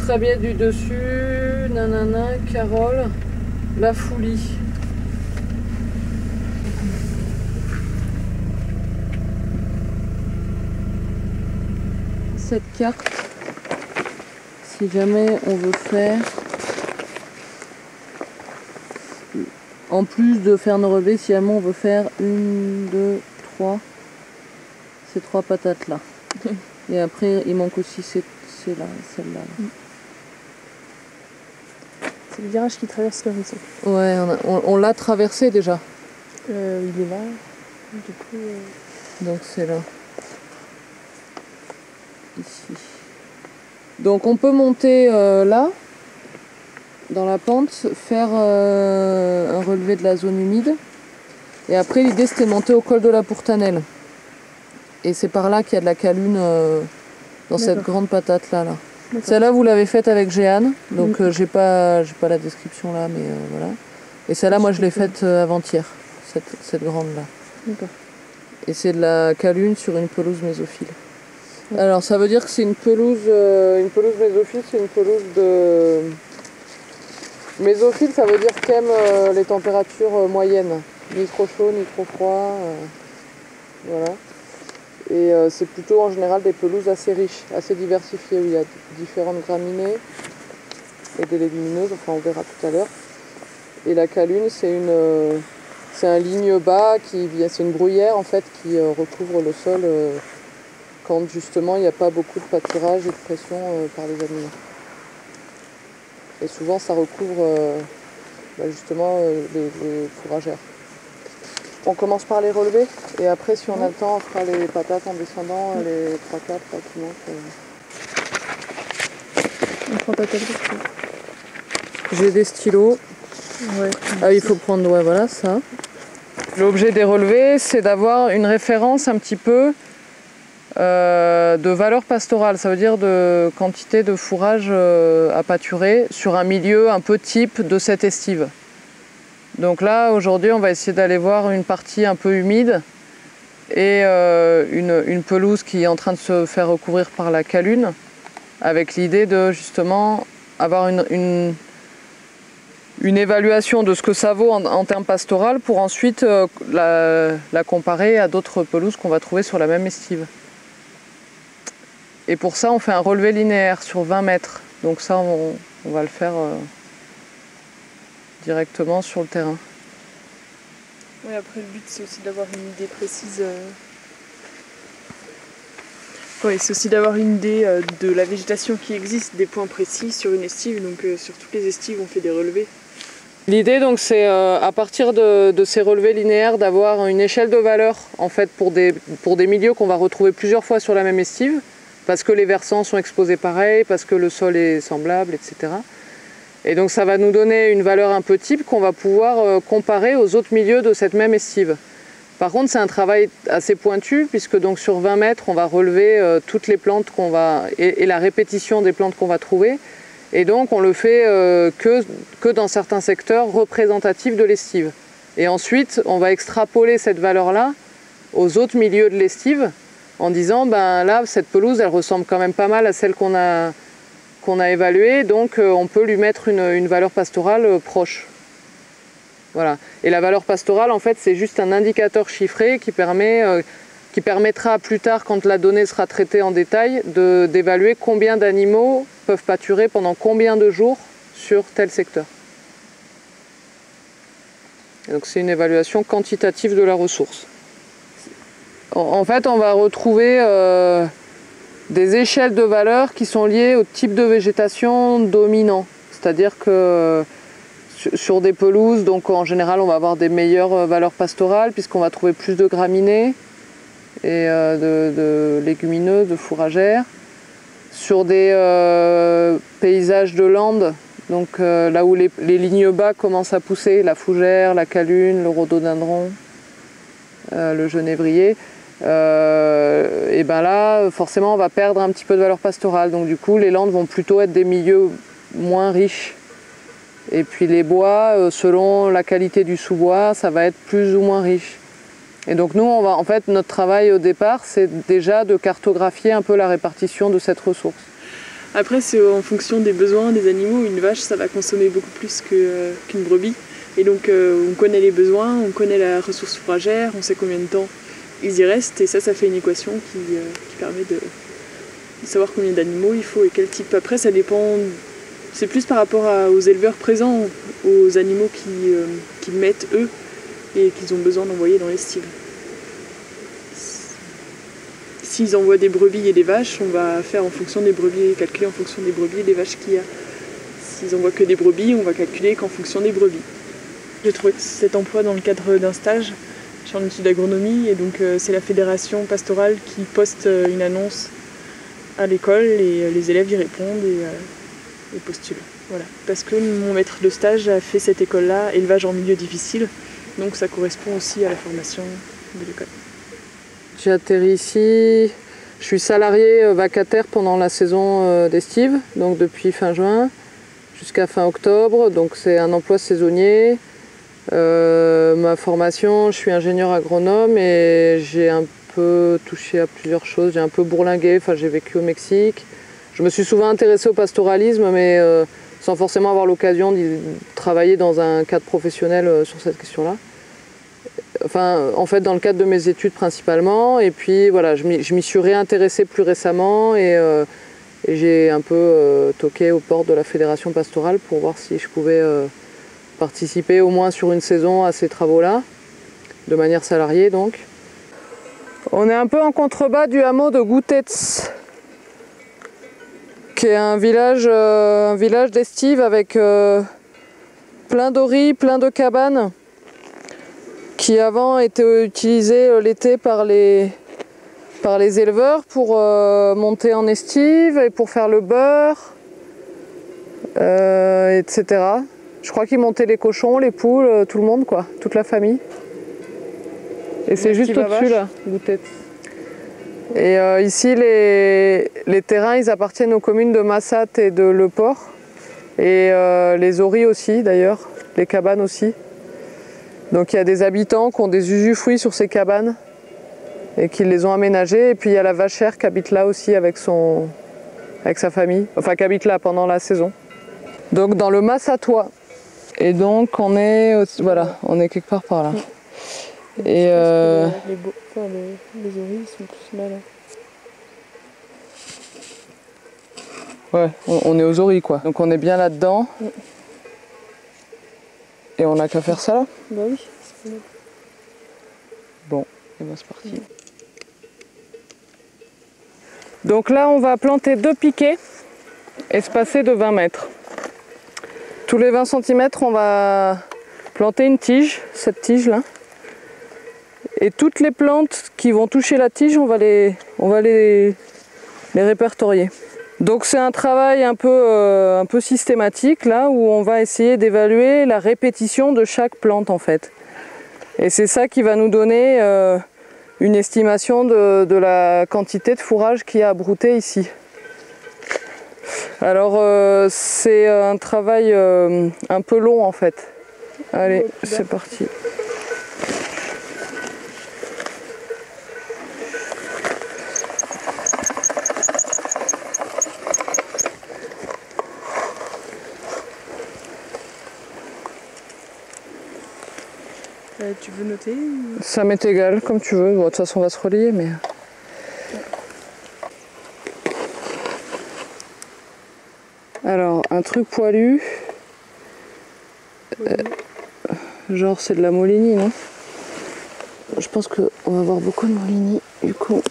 Trabiet du dessus, nanana, Carole, la Foulie. Cette carte, si jamais on veut faire, en plus de faire nos relevés, si jamais on veut faire 1, 2, 3, ces 3 patates là. Et après il manque aussi celle-là. C'est le virage qui traverse le ruisseau. Ouais, on l'a traversé déjà. Il est là, du coup... Donc c'est là. Ici. Donc on peut monter là, dans la pente, faire un relevé de la zone humide. Et après l'idée c'était de monter au col de la Pourtanelle. Et c'est par là qu'il y a de la calune dans cette grande patate là. Celle-là vous l'avez faite avec Jeanne, donc j'ai pas la description là, mais voilà. Et celle-là moi je l'ai faite avant-hier, cette grande là. D'accord. Et c'est de la calune sur une pelouse mésophile. Alors ça veut dire que c'est une pelouse mésophile, c'est une pelouse de... Mésophile, ça veut dire qu'aime les températures moyennes, ni trop chaud, ni trop froid, voilà. Et c'est plutôt en général des pelouses assez riches, assez diversifiées, où il y a différentes graminées et des légumineuses, enfin on verra tout à l'heure. Et la calune, c'est un ligne bas, c'est une bruyère en fait qui recouvre le sol quand justement il n'y a pas beaucoup de pâturage et de pression par les animaux. Et souvent ça recouvre justement les fourragères. On commence par les relever et après si on a le temps on fera les patates en descendant, les 3-4 qui manquent. On prend ta tablette. J'ai des stylos. Ouais. Ah il faut prendre, ouais voilà ça. L'objet des relevés c'est d'avoir une référence un petit peu de valeur pastorale, ça veut dire de quantité de fourrage à pâturer sur un milieu un peu type de cette estive. Donc là aujourd'hui on va essayer d'aller voir une partie un peu humide et une pelouse qui est en train de se faire recouvrir par la calune, avec l'idée de justement avoir une évaluation de ce que ça vaut en termes pastoral pour ensuite la comparer à d'autres pelouses qu'on va trouver sur la même estive. Et pour ça on fait un relevé linéaire sur 20 mètres, donc ça on va le faire directement sur le terrain. Oui, après le but c'est aussi d'avoir une idée précise. Oui, c'est aussi d'avoir une idée de la végétation qui existe, des points précis sur une estive, donc sur toutes les estives on fait des relevés. L'idée donc c'est à partir de ces relevés linéaires d'avoir une échelle de valeur en fait pour des milieux qu'on va retrouver plusieurs fois sur la même estive, parce que les versants sont exposés pareil, parce que le sol est semblable, etc. Et donc ça va nous donner une valeur un peu type qu'on va pouvoir comparer aux autres milieux de cette même estive. Par contre c'est un travail assez pointu puisque donc sur 20 mètres on va relever toutes les plantes qu'on va et la répétition des plantes qu'on va trouver. Et donc on le fait que dans certains secteurs représentatifs de l'estive. Et ensuite on va extrapoler cette valeur-là aux autres milieux de l'estive en disant ben là cette pelouse elle ressemble quand même pas mal à celle qu'on a évaluée, donc on peut lui mettre une valeur pastorale proche. Voilà. Et la valeur pastorale en fait c'est juste un indicateur chiffré qui permettra plus tard, quand la donnée sera traitée en détail, d'évaluer combien d'animaux peuvent pâturer pendant combien de jours sur tel secteur. Et donc c'est une évaluation quantitative de la ressource. En fait on va retrouver des échelles de valeur qui sont liées au type de végétation dominant. C'est-à-dire que sur des pelouses, donc en général on va avoir des meilleures valeurs pastorales puisqu'on va trouver plus de graminées et de légumineuses, de fourragères. Sur des paysages de landes, donc là où les lignes bas commencent à pousser, la fougère, la calune, le rhododendron, le genévrier, et ben là forcément on va perdre un petit peu de valeur pastorale, donc du coup les landes vont plutôt être des milieux moins riches. Et puis les bois, selon la qualité du sous-bois, ça va être plus ou moins riche. Et donc nous, en fait, notre travail au départ, c'est déjà de cartographier un peu la répartition de cette ressource. Après, c'est en fonction des besoins des animaux. Une vache, ça va consommer beaucoup plus qu'une brebis. Et donc, on connaît les besoins, on connaît la ressource fourragère, on sait combien de temps ils y restent. Et ça fait une équation qui permet de savoir combien d'animaux il faut et quel type. Après, ça dépend. C'est plus par rapport aux éleveurs présents, aux animaux qu'ils mettent eux et qu'ils ont besoin d'envoyer dans l'estive. S'ils envoient des brebis et des vaches, on va faire en fonction des brebis, calculer en fonction des brebis et des vaches qu'il y a. S'ils envoient que des brebis, on va calculer qu'en fonction des brebis. J'ai trouvé cet emploi dans le cadre d'un stage. Je suis en études d'agronomie et donc c'est la fédération pastorale qui poste une annonce à l'école et les élèves y répondent et postulent. Voilà. Parce que mon maître de stage a fait cette école-là, élevage en milieu difficile, donc ça correspond aussi à la formation de l'école. J'ai atterri ici, je suis salarié vacataire pendant la saison d'estive, donc depuis fin juin jusqu'à fin octobre, donc c'est un emploi saisonnier. Ma formation, je suis ingénieur agronome et j'ai un peu touché à plusieurs choses, j'ai un peu bourlingué, j'ai vécu au Mexique. Je me suis souvent intéressée au pastoralisme, mais sans forcément avoir l'occasion de travailler dans un cadre professionnel sur cette question-là. Enfin, en fait, dans le cadre de mes études principalement, et puis voilà, je m'y suis réintéressée plus récemment et j'ai un peu toqué aux portes de la fédération pastorale pour voir si je pouvais participer au moins sur une saison à ces travaux-là, de manière salariée donc. On est un peu en contrebas du hameau de Goutetz, qui est un village d'estive avec plein d'oris, plein de cabanes, qui avant étaient utilisées l'été par les éleveurs pour monter en estive et pour faire le beurre, etc. Je crois qu'ils montaient les cochons, les poules, tout le monde, quoi, toute la famille. Et c'est juste au-dessus là, Goutetz. Et ici, les terrains, ils appartiennent aux communes de Massat et de Le Port. Et les oris aussi, d'ailleurs, les cabanes aussi. Donc il y a des habitants qui ont des usufruits sur ces cabanes et qui les ont aménagées. Et puis il y a la vachère qui habite là aussi avec sa famille, enfin qui habite là pendant la saison. Donc dans le Massatois. Et donc on est quelque part par là. Et les oris sont plus malins. Ouais, on est aux oris quoi. Donc on est bien là-dedans. Et on n'a qu'à faire ça là. Bah oui. Bon, et ben c'est parti. Donc là on va planter 2 piquets espacés de 20 mètres. Tous les 20 cm on va planter une tige, cette tige là. Et toutes les plantes qui vont toucher la tige, on va les répertorier. Donc c'est un travail un peu systématique là où on va essayer d'évaluer la répétition de chaque plante en fait. Et c'est ça qui va nous donner une estimation de la quantité de fourrage qu'il y a à brouter ici. Alors c'est un travail un peu long en fait. Allez, c'est parti. Tu veux noter ou... Ça m'est égal, comme tu veux. Bon, de toute façon, on va se relier, mais... Alors, un truc poilu. Genre, c'est de la Molini, non? Je pense qu'on va avoir beaucoup de Molini. Du coup,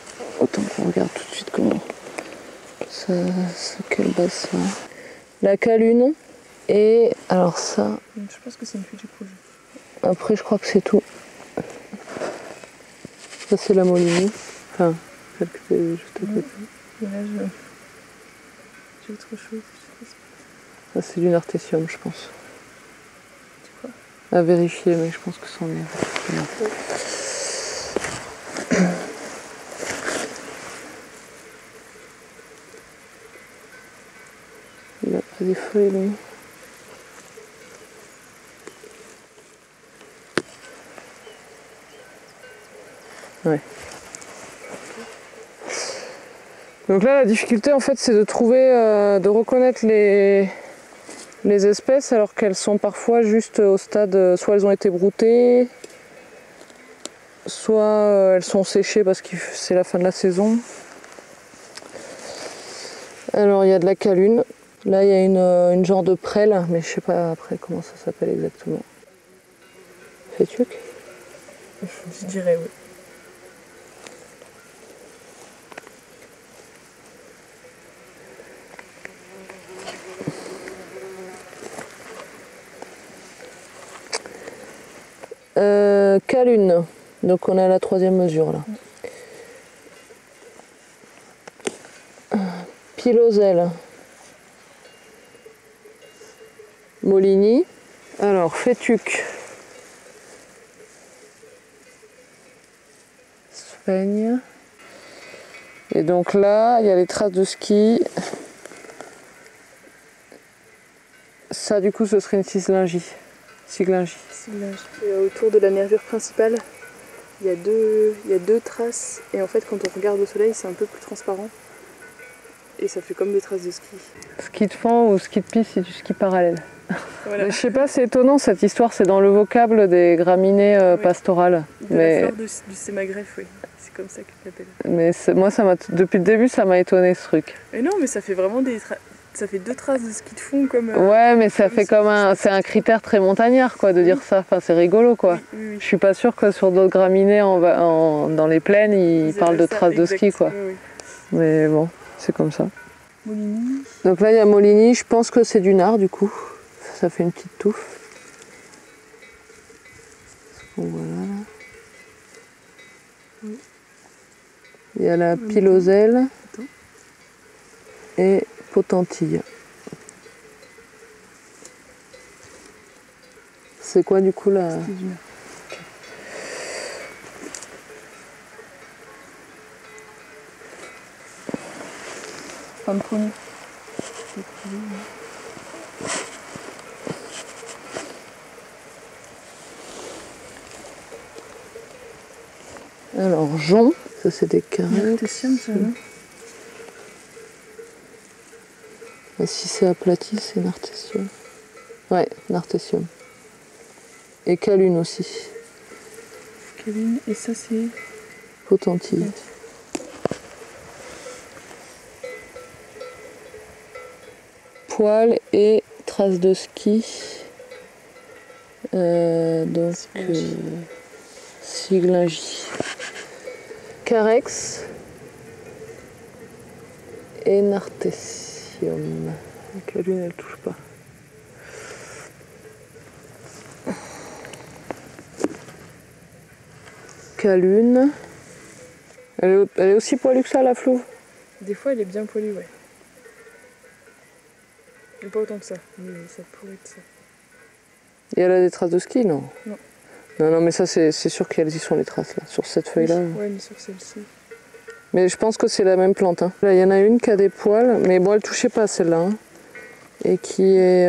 autant qu'on regarde tout de suite comment... C'est quelle base, ça? La calune. Et alors ça... Je pense que c'est une fuite du projet. Après, je crois que c'est tout. Ça, c'est la Molini. Enfin, celle que c'est juste à côté. Et là, j'ai autre chose. Ça, c'est d'une artésium, je pense. C'est quoi? À vérifier, mais je pense que c'en est. Il a pas des feuilles, lui. Ouais. Donc là, la difficulté, en fait, c'est de trouver, de reconnaître les espèces alors qu'elles sont parfois juste au stade, soit elles ont été broutées, soit elles sont séchées parce que c'est la fin de la saison. Alors il y a de la calune, là il y a une genre de prêle, mais je sais pas après comment ça s'appelle exactement. Fétuc ? Je dirais oui. Calune, donc on est à la 3e mesure là. Piloselle. Molini. Alors, Fétuc. Speigne. Et donc là, il y a les traces de ski. Ça, du coup, ce serait une Siglingie. Et autour de la nervure principale, il y a deux traces. Et en fait, quand on regarde au soleil, c'est un peu plus transparent. Et ça fait comme des traces de ski. Ski de fond ou ski de piste, c'est du ski parallèle. Voilà. Je sais pas, c'est étonnant cette histoire, c'est dans le vocable des graminées pastorales. De la fleur du sémagreffe, oui. C'est comme ça qu'ils l'appellent. Mais moi, depuis le début, ça m'a étonné ce truc. Mais non, mais ça fait vraiment ça fait 2 traces de ski de fond comme. Ouais, mais ça fait comme c'est un critère très montagnard, quoi, de dire ça. Enfin, c'est rigolo, quoi. Oui. Je suis pas sûre que sur d'autres graminées dans les plaines, ils parlent de traces de ski, quoi. Oui. Mais bon, c'est comme ça. Molini. Donc là, il y a Molini. Je pense que c'est du nard, du coup. Ça fait une petite touffe. Voilà. Oui. Il y a la piloselle et potentille. C'est quoi du coup là? Pamponi. Alors jonc, ça c'est des carrés. Nartessium, ça, non? Et si c'est aplati, c'est nartessium. Ouais, nartessium. Et calune aussi. Calune, et ça c'est potentille. Poil et traces de ski. Donc Siglingie. Carex et nartessium. La calune, elle touche pas. Calune. Elle est aussi poilue que ça, la flouve? Des fois, elle est bien poilue, ouais. Mais pas autant que ça, mais ça pourrait être ça. Et elle a des traces de ski, non? Non. Non, mais ça, c'est sûr qu'elles y sont, les traces, là, sur cette feuille-là. Ouais, mais sur celle-ci. Mais je pense que c'est la même plante. Hein. Là, il y en a une qui a des poils, mais bon, elle ne touchait pas celle-là. Hein. Et qui est...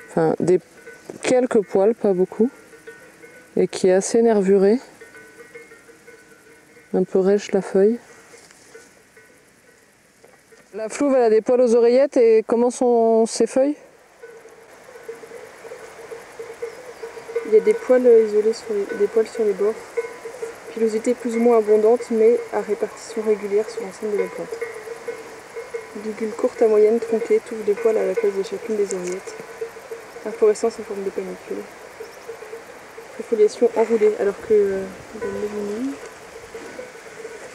Enfin, quelques poils, pas beaucoup. Et qui est assez nervurée. Un peu rêche, la feuille. La flouve, elle a des poils aux oreillettes, et comment sont ses feuilles? Il y a des poils isolés des poils sur les bords. Pilosité plus ou moins abondante, mais à répartition régulière sur l'ensemble de la plante. Ligule courte à moyenne, tronquée, touffe de poils à la place de chacune des oreillettes. Inflorescence en forme de panicule. Foliation enroulée, alors que dans le Molini,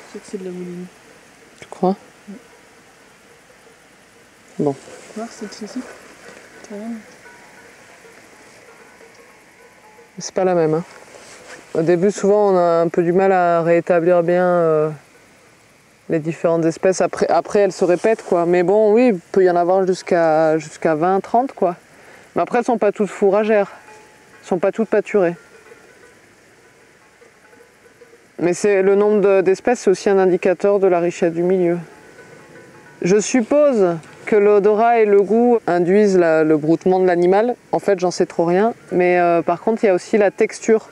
je sais que c'est de la Molini. Tu crois? Bon. Tu vois, c'est ici. C'est pas la même. Hein. Au début, souvent, on a un peu du mal à rétablir bien les différentes espèces. Après, elles se répètent, quoi. Mais bon, oui, il peut y en avoir jusqu'à 20, 30, quoi. Mais après, elles sont pas toutes fourragères. Elles sont pas toutes pâturées. Mais le nombre d'espèces, c'est aussi un indicateur de la richesse du milieu. Je suppose que l'odorat et le goût induisent le broutement de l'animal. En fait, j'en sais trop rien. Mais par contre, il y a aussi la texture.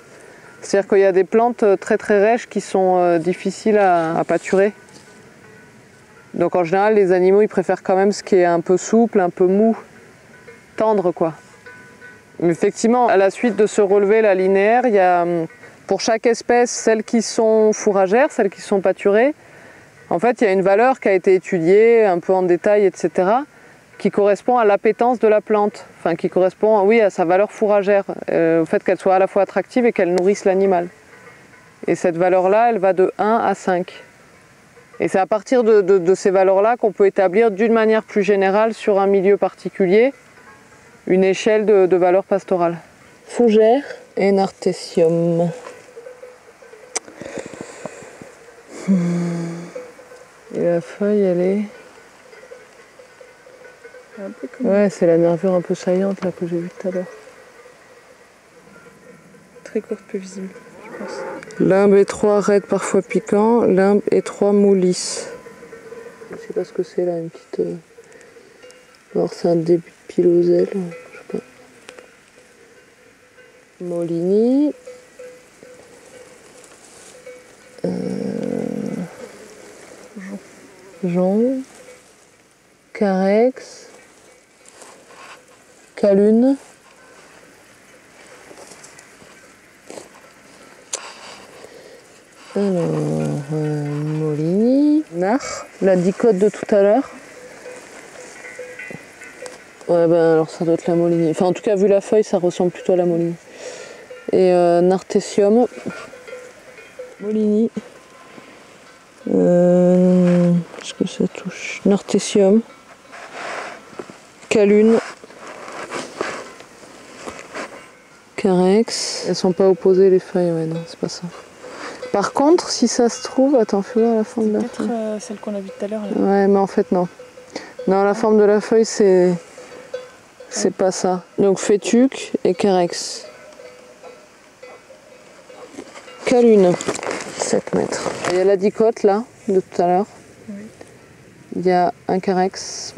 C'est-à-dire qu'il y a des plantes très très rêches qui sont difficiles à pâturer. Donc en général, les animaux, ils préfèrent quand même ce qui est un peu souple, un peu mou, tendre quoi. Mais effectivement, à la suite de ce relevé là, linéaire, il y a pour chaque espèce, celles qui sont fourragères, celles qui sont pâturées, en fait, il y a une valeur qui a été étudiée un peu en détail, etc., qui correspond à l'appétence de la plante, enfin qui correspond, oui, à sa valeur fourragère, au fait qu'elle soit à la fois attractive et qu'elle nourrisse l'animal. Et cette valeur-là, elle va de 1 à 5. Et c'est à partir de ces valeurs-là qu'on peut établir d'une manière plus générale sur un milieu particulier une échelle de valeur pastorale. Fougère et Nartessium. Et la feuille, elle est... Un peu comme... Ouais, c'est la nervure un peu saillante là, que j'ai vue tout à l'heure. Très courte, peu visible, je pense. Limbe étroit, raide, parfois piquant. Limbe étroit, mou, lisse. Je sais pas ce que c'est là, une petite... Alors c'est un début de piloselle, je sais pas. Molini. Jean. Carex. Calune. Alors, Molini. Nar. La dicote de tout à l'heure. Ouais, ben alors ça doit être la Molini. Enfin, en tout cas, vu la feuille, ça ressemble plutôt à la Molini. Et Nartessium. Molini. Est-ce que ça touche? Nartessium. Calune. Carex. Elles sont pas opposées les feuilles, ouais, non, c'est pas ça. Par contre, si ça se trouve, attends, fais voir la forme de la feuille. Peut-être celle qu'on a vue tout à l'heure. Ouais, mais en fait, non. Non, la forme de la feuille, c'est pas ça. Donc, fétuc et carex. Calune. 7 mètres. Il y a la dicote, là, de tout à l'heure. Oui. Il y a un carex.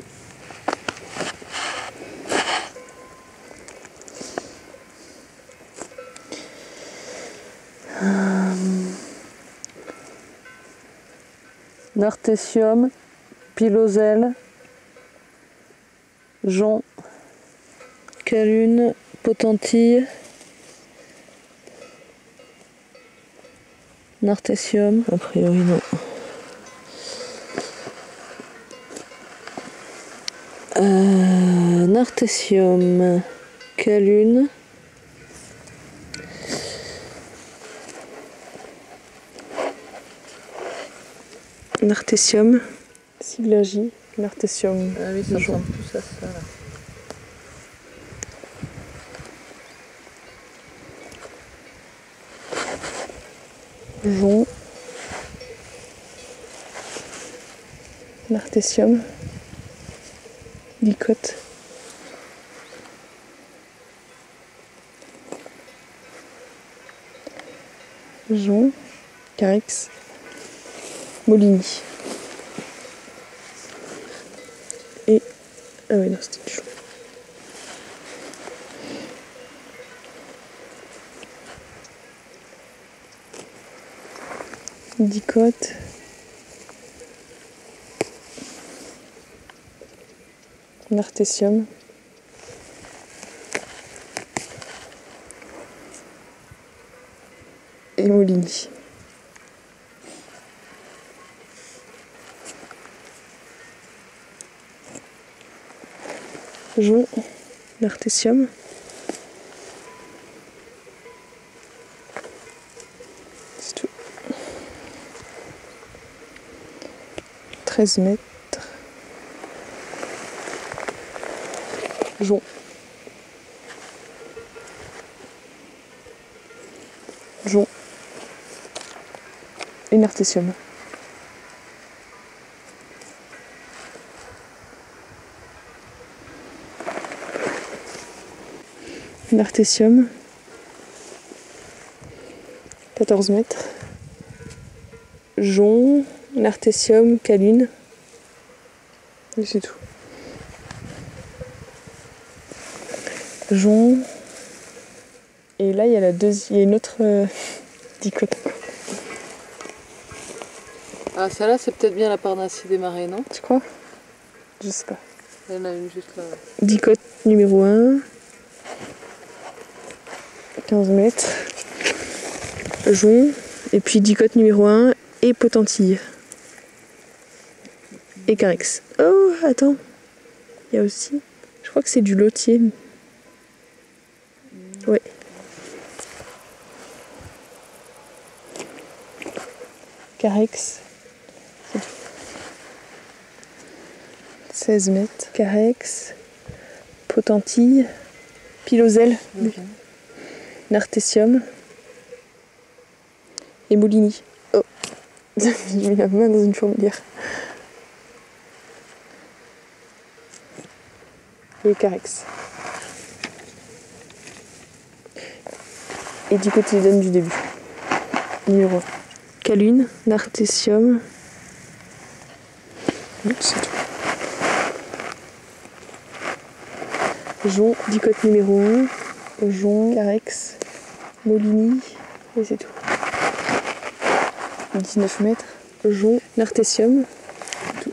Nartessium, piloselle, jonc, calune, potentille, Nartessium, a priori non. Nartessium, calune. Nartessium, Siglingie, Nartessium. Ah oui, ça ressemble plus à ça là. Jonc, Nartessium, dicote. Jonc, carex, Molini. Et... ah oui, non, c'était du jonc. Dicote. Nartessium. Et Molini. Jonc, Nartessium. C'est tout. 13 mètres. Jonc. Jonc. Et Nartessium. Nartessium. 14 mètres. Jonc, Nartessium, calune. Et c'est tout. Jonc. Et là, il y a il y a une autre dicote. Ah, celle-là, c'est peut-être bien la Parnassie des marais, non? Tu crois? Je sais pas. Il y en a une juste là. Dicote numéro 1. 15 mètres. Jonc. Et puis dicote numéro 1 et potentille. Et carex. Oh, attends. Il y a aussi... Je crois que c'est du lotier. Ouais. Carex. 16 mètres. Carex. Potentille. Piloselle. Nartessium. Et Molini. Oh. J'ai mis la main dans une fourmilière. Et Carex. Et dicotylédone du début. Numéro 1. Calune, Nartessium. C'est tout. Jonc, dicote numéro 1. Jonc, Carex, Molini. Et c'est tout. 19 mètres. Jonc, Nartessium. Tout.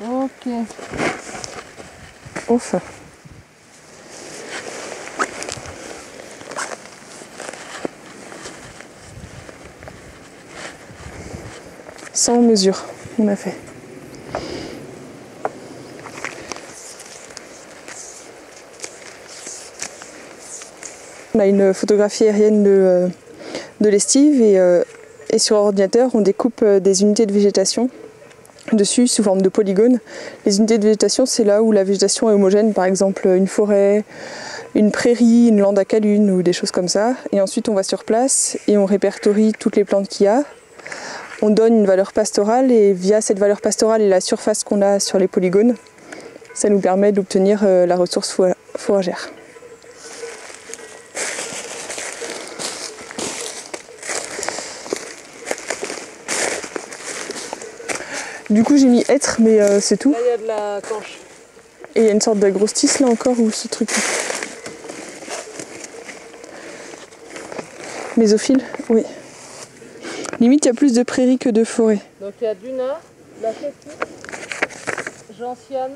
Ok. Enfin. Sans mesure, on a fait. On a une photographie aérienne de l'estive et sur ordinateur, on découpe des unités de végétation dessus sous forme de polygones. Les unités de végétation, c'est là où la végétation est homogène, par exemple une forêt, une prairie, une lande à calune ou des choses comme ça. Et ensuite, on va sur place et on répertorie toutes les plantes qu'il y a. On donne une valeur pastorale et via cette valeur pastorale et la surface qu'on a sur les polygones, ça nous permet d'obtenir la ressource fourragère. Du coup j'ai mis hêtre, mais c'est tout. Là il y a de la canche. Et il y a une sorte de grosse tisse là encore, ou ce truc. Mésophile, oui. Limite il y a plus de prairies que de forêts. Donc il y a Duna, la Fétie, Gentiane.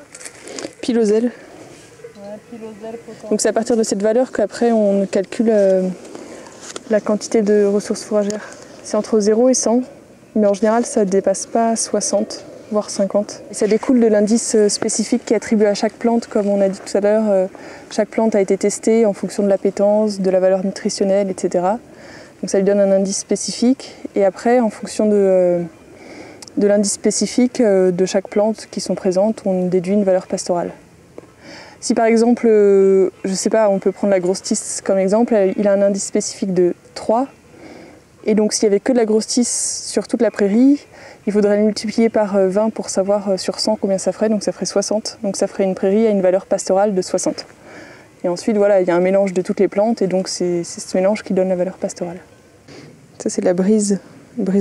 Piloselle. Ouais, Piloselle, potentielle. Donc c'est à partir de cette valeur qu'après on calcule la quantité de ressources fourragères. C'est entre 0 et 100, mais en général ça ne dépasse pas 60, voire 50. Et ça découle de l'indice spécifique qui est attribué à chaque plante, comme on a dit tout à l'heure. Chaque plante a été testée en fonction de l'appétence, de la valeur nutritionnelle, etc. Donc ça lui donne un indice spécifique. Et après, en fonction de l'indice spécifique de chaque plante qui sont présentes, on déduit une valeur pastorale. Si par exemple, je sais pas, on peut prendre la grosse tisse comme exemple, il a un indice spécifique de 3. Et donc s'il n'y avait que de la grosse tisse sur toute la prairie, il faudrait le multiplier par 20 pour savoir sur 100 combien ça ferait, donc ça ferait 60. Donc ça ferait une prairie à une valeur pastorale de 60. Et ensuite, voilà, il y a un mélange de toutes les plantes, et donc c'est ce mélange qui donne la valeur pastorale. Ça c'est de la brise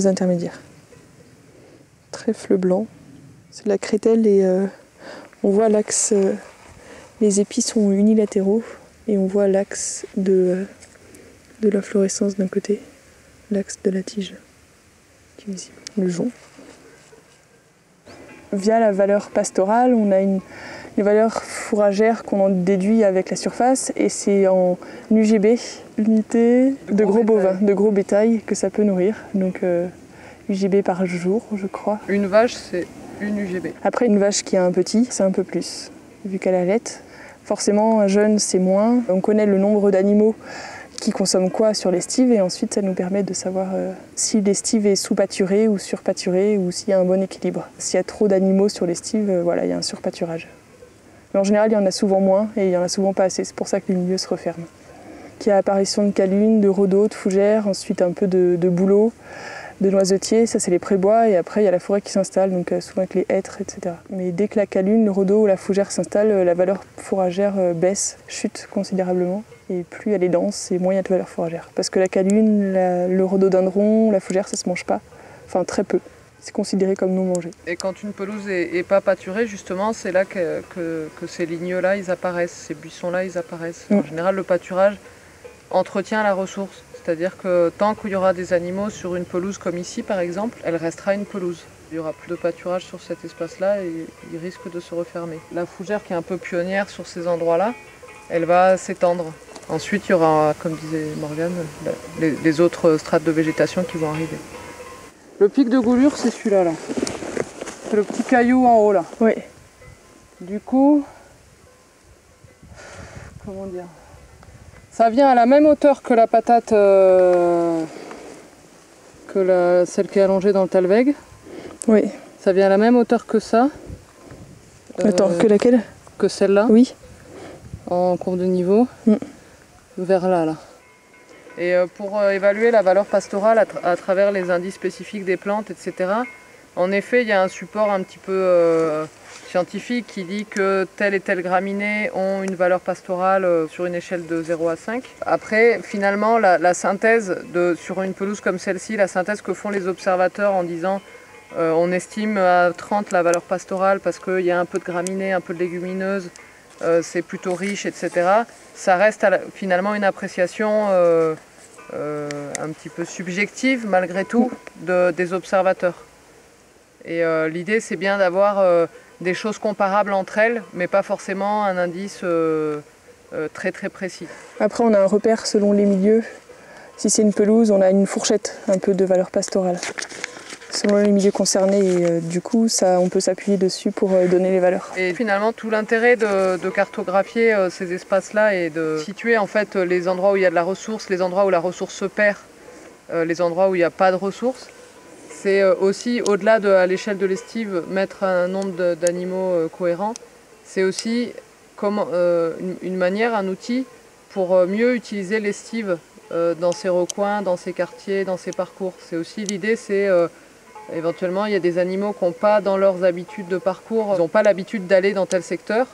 intermédiaire. Trèfle blanc, c'est de la crételle et on voit l'axe, les épis sont unilatéraux et on voit l'axe de l'inflorescence d'un côté, l'axe de la tige qui est visible, le jonc. Via la valeur pastorale, on a une valeur fourragère qu'on en déduit avec la surface et c'est en UGB, unité de gros bovins, de gros bétail que ça peut nourrir. Donc UGB par jour, je crois. Une vache, c'est une UGB. Après, une vache qui a un petit, c'est un peu plus, vu qu'elle allait. Forcément, un jeune, c'est moins. On connaît le nombre d'animaux qui consomment quoi sur l'estive et ensuite, ça nous permet de savoir si l'estive est sous-pâturée ou surpâturée ou s'il y a un bon équilibre. S'il y a trop d'animaux sur l'estive, voilà, il y a un surpâturage. Mais en général, il y en a souvent moins et il n'y en a souvent pas assez. C'est pour ça que les milieux se referment. Il y a apparition de calunes, de rhodos, de fougères, ensuite un peu de bouleaux, de noisetiers, ça c'est les prébois, et après il y a la forêt qui s'installe, donc souvent avec les hêtres, etc. Mais dès que la calune, le rhodo ou la fougère s'installe, la valeur fourragère baisse, chute considérablement, et plus elle est dense, et moins il y a de valeur fourragère. Parce que la calune, le rhododendron, la fougère, ça se mange pas, enfin très peu. C'est considéré comme non mangé. Et quand une pelouse est pas pâturée, justement, c'est là que ces lignes-là, ils apparaissent, ces buissons-là, ils apparaissent. En général, le pâturage entretient la ressource. C'est-à-dire que tant qu'il y aura des animaux sur une pelouse comme ici, par exemple, elle restera une pelouse. Il n'y aura plus de pâturage sur cet espace-là et il risque de se refermer. La fougère qui est un peu pionnière sur ces endroits-là, elle va s'étendre. Ensuite, il y aura, comme disait Morgane, les autres strates de végétation qui vont arriver. Le pic de Goulure, c'est celui-là. Là. C'est le petit caillou en haut là. Oui. Du coup, comment dire, ça vient à la même hauteur que la patate, celle qui est allongée dans le Talweg. Oui. Ça vient à la même hauteur que ça. Attends, que laquelle? Que celle-là. Oui. En courbe de niveau. Vers là. Et pour évaluer la valeur pastorale à travers les indices spécifiques des plantes, etc., en effet, il y a un support un petit peu scientifique qui dit que telle et telle graminée ont une valeur pastorale sur une échelle de 0 à 5. Après, finalement, la synthèse sur une pelouse comme celle-ci, la synthèse que font les observateurs en disant on estime à 30 la valeur pastorale parce qu'il y a un peu de graminées, un peu de légumineuses, c'est plutôt riche, etc. Ça reste finalement une appréciation un petit peu subjective malgré tout des observateurs. Et l'idée c'est bien d'avoir des choses comparables entre elles, mais pas forcément un indice très très précis. Après on a un repère selon les milieux. Si c'est une pelouse, on a une fourchette un peu de valeur pastorale. Selon les milieux concernés, et du coup on peut s'appuyer dessus pour donner les valeurs. Et finalement tout l'intérêt de cartographier ces espaces-là et de situer en fait les endroits où il y a de la ressource, les endroits où la ressource se perd, les endroits où il n'y a pas de ressources, c'est aussi au-delà à l'échelle de l'estive mettre un nombre d'animaux cohérent, c'est aussi une manière, un outil pour mieux utiliser l'estive dans ses recoins, dans ses quartiers, dans ses parcours. C'est aussi l'idée, c'est éventuellement, il y a des animaux qui n'ont pas dans leurs habitudes de parcours, ils n'ont pas l'habitude d'aller dans tel secteur,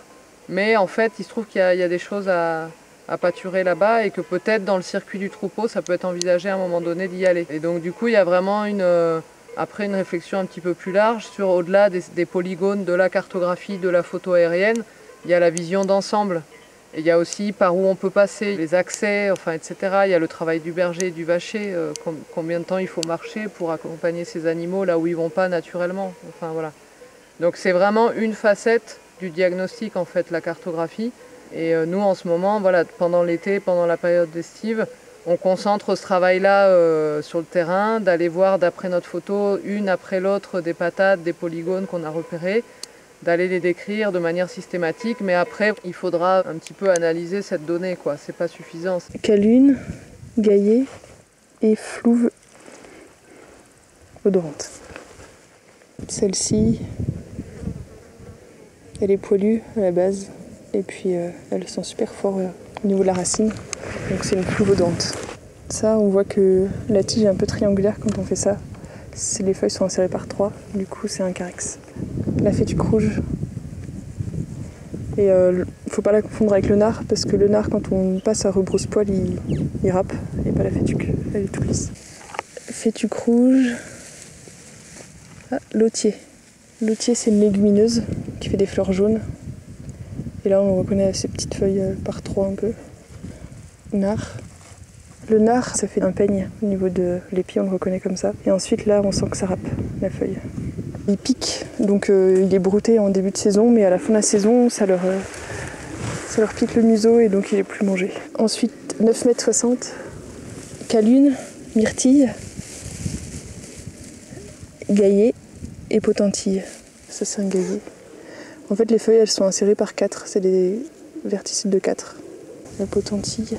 mais en fait, il se trouve qu'il y a des choses à pâturer là-bas et que peut-être dans le circuit du troupeau, ça peut être envisagé à un moment donné d'y aller. Et donc du coup, il y a vraiment après une réflexion un petit peu plus large sur au-delà des polygones, de la cartographie, de la photo aérienne, il y a la vision d'ensemble. Et il y a aussi par où on peut passer, les accès, enfin, etc. Il y a le travail du berger et du vacher, combien de temps il faut marcher pour accompagner ces animaux là où ils ne vont pas naturellement. Enfin, voilà. Donc c'est vraiment une facette du diagnostic, en fait, la cartographie. Et nous, en ce moment, voilà, pendant l'été, pendant la période d'estive, on concentre ce travail-là sur le terrain, d'aller voir d'après notre photo, une après l'autre, des patates, des polygones qu'on a repérés, d'aller les décrire de manière systématique, mais après il faudra un petit peu analyser cette donnée, quoi. C'est pas suffisant. Calune, Gaillet et Flouve odorante. Celle-ci, elle est poilue à la base, et puis elle sent super fort au niveau de la racine, donc c'est une Flouve odorante. Ça, on voit que la tige est un peu triangulaire quand on fait ça. Les feuilles sont insérées par 3, du coup c'est un carex. La fétuque rouge. Et il ne faut pas la confondre avec le nard, parce que le nard, quand on passe à rebrousse-poil, il râpe, et pas la fétuque, elle est toute lisse. Fétuque rouge. Ah, lotier. Lotier, c'est une légumineuse qui fait des fleurs jaunes. Et là, on reconnaît ces petites feuilles par 3 un peu. Nard. Le nard, ça fait un peigne au niveau de l'épi, on le reconnaît comme ça. Et ensuite, là, on sent que ça râpe, la feuille. Il pique, donc il est brouté en début de saison, mais à la fin de la saison, ça leur pique le museau et donc il est plus mangé. Ensuite, 9,60 m, calune, myrtille, gaillet et potentille. Ça, c'est un gaillet. En fait, les feuilles, elles sont insérées par 4, c'est des verticides de 4. La potentille.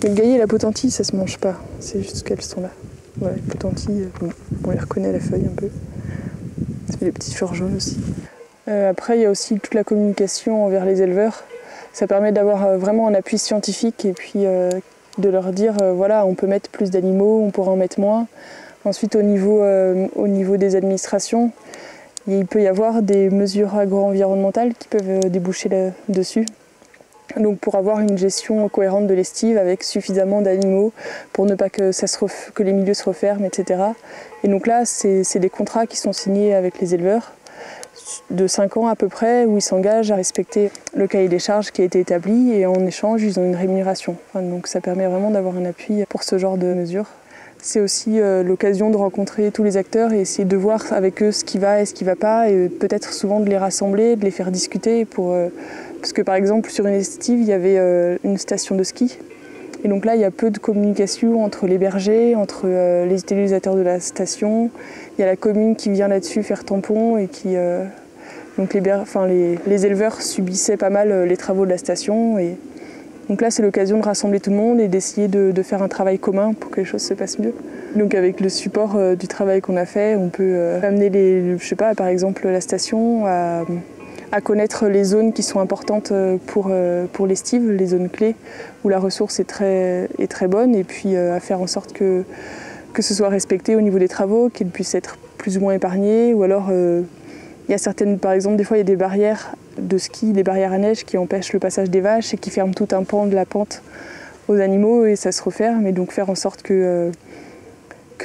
Mais le gaillet et la potentille, ça se mange pas, c'est juste qu'elles sont là. Ouais, les potentilles, on les reconnaît à la feuille un peu. Ça fait des petites fleurs jaunes aussi. Après, il y a aussi toute la communication envers les éleveurs. Ça permet d'avoir vraiment un appui scientifique et puis de leur dire voilà, on peut mettre plus d'animaux, on pourra en mettre moins. Ensuite, au niveau des administrations, il peut y avoir des mesures agro-environnementales qui peuvent déboucher là-dessus. Donc pour avoir une gestion cohérente de l'estive avec suffisamment d'animaux pour ne pas que les milieux se referment, etc. Et donc là, c'est des contrats qui sont signés avec les éleveurs de 5 ans à peu près, où ils s'engagent à respecter le cahier des charges qui a été établi et en échange, ils ont une rémunération. Donc ça permet vraiment d'avoir un appui pour ce genre de mesures. C'est aussi l'occasion de rencontrer tous les acteurs et essayer de voir avec eux ce qui va et ce qui ne va pas, et peut-être souvent de les rassembler, de les faire discuter. Parce que par exemple, sur une estive, il y avait une station de ski. Et donc là, il y a peu de communication entre les bergers, entre les utilisateurs de la station. Il y a la commune qui vient là-dessus faire tampon et qui... donc les éleveurs subissaient pas mal les travaux de la station. Et donc là, c'est l'occasion de rassembler tout le monde et d'essayer de faire un travail commun pour que les choses se passent mieux. Donc avec le support du travail qu'on a fait, on peut amener par exemple la station à connaître les zones qui sont importantes pour l'estive, les zones clés où la ressource est très bonne, et puis à faire en sorte que ce soit respecté au niveau des travaux, qu'ils puissent être plus ou moins épargnés, ou alors il y a certaines, par exemple, des fois il y a des barrières de ski, des barrières à neige qui empêchent le passage des vaches et qui ferment tout un pan de la pente aux animaux, et ça se referme, et donc faire en sorte que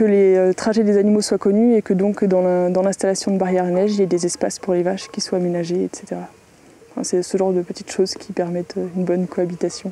les trajets des animaux soient connus, et que donc dans l'installation de barrières à neige, il y ait des espaces pour les vaches qui soient aménagés, etc. Enfin, c'est ce genre de petites choses qui permettent une bonne cohabitation.